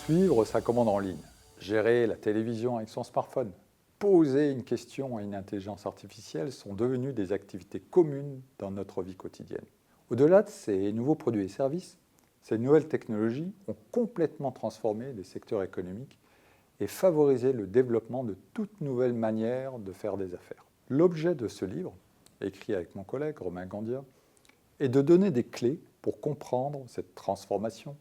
Suivre sa commande en ligne, gérer la télévision avec son smartphone, poser une question à une intelligence artificielle sont devenus des activités communes dans notre vie quotidienne. Au-delà de ces nouveaux produits et services, ces nouvelles technologies ont complètement transformé les secteurs économiques et favorisé le développement de toutes nouvelles manières de faire des affaires. L'objet de ce livre, écrit avec mon collègue Romain Gandia, est de donner des clés pour comprendre cette transformation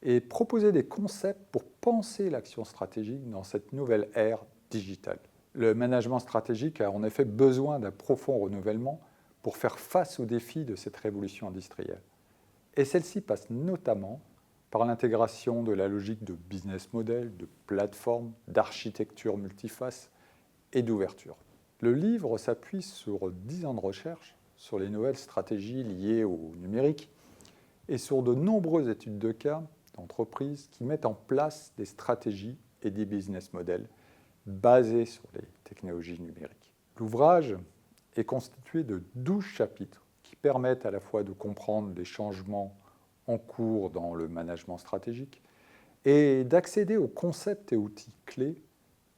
et proposer des concepts pour penser l'action stratégique dans cette nouvelle ère digitale. Le management stratégique a en effet besoin d'un profond renouvellement pour faire face aux défis de cette révolution industrielle. Et celle-ci passe notamment par l'intégration de la logique de business model, de plateforme, d'architecture multiface et d'ouverture. Le livre s'appuie sur 10 ans de recherche sur les nouvelles stratégies liées au numérique et sur de nombreuses études de cas d'entreprises qui mettent en place des stratégies et des business models basés sur les technologies numériques. L'ouvrage est constitué de 12 chapitres qui permettent à la fois de comprendre les changements en cours dans le management stratégique et d'accéder aux concepts et outils clés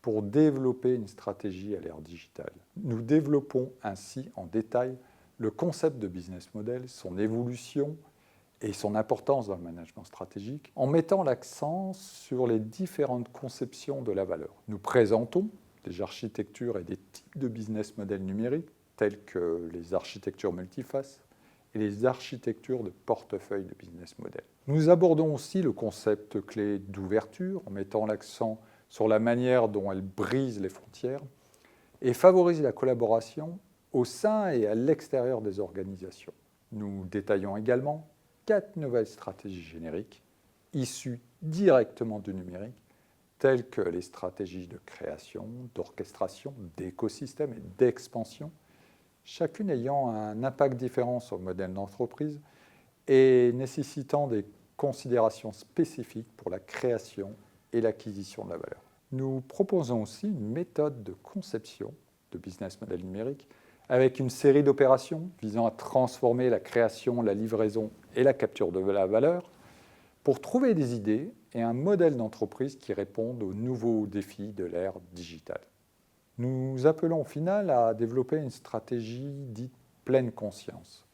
pour développer une stratégie à l'ère digitale. Nous développons ainsi en détail le concept de business model, son évolution et son importance dans le management stratégique, en mettant l'accent sur les différentes conceptions de la valeur. Nous présentons des architectures et des types de business models numériques, tels que les architectures multifaces et les architectures de portefeuille de business model. Nous abordons aussi le concept clé d'ouverture, en mettant l'accent sur la manière dont elle brise les frontières et favorise la collaboration au sein et à l'extérieur des organisations. Nous détaillons également 4 nouvelles stratégies génériques issues directement du numérique, telles que les stratégies de création, d'orchestration, d'écosystème et d'expansion, chacune ayant un impact différent sur le modèle d'entreprise et nécessitant des considérations spécifiques pour la création et l'acquisition de la valeur. Nous proposons aussi une méthode de conception de business model numérique avec une série d'opérations visant à transformer la création, la livraison et la capture de la valeur pour trouver des idées et un modèle d'entreprise qui répondent aux nouveaux défis de l'ère digitale. Nous appelons au final à développer une stratégie dite pleine conscience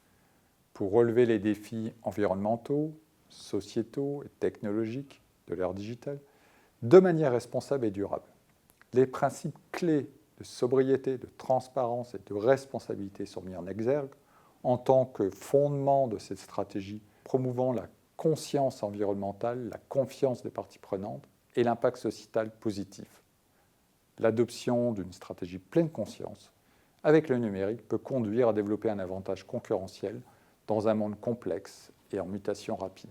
pour relever les défis environnementaux, sociétaux et technologiques de l'ère digitale de manière responsable et durable. Les principes clés de sobriété, de transparence et de responsabilité sont mis en exergue en tant que fondement de cette stratégie, promouvant la conscience environnementale, la confiance des parties prenantes et l'impact sociétal positif. L'adoption d'une stratégie pleine conscience avec le numérique peut conduire à développer un avantage concurrentiel dans un monde complexe et en mutation rapide.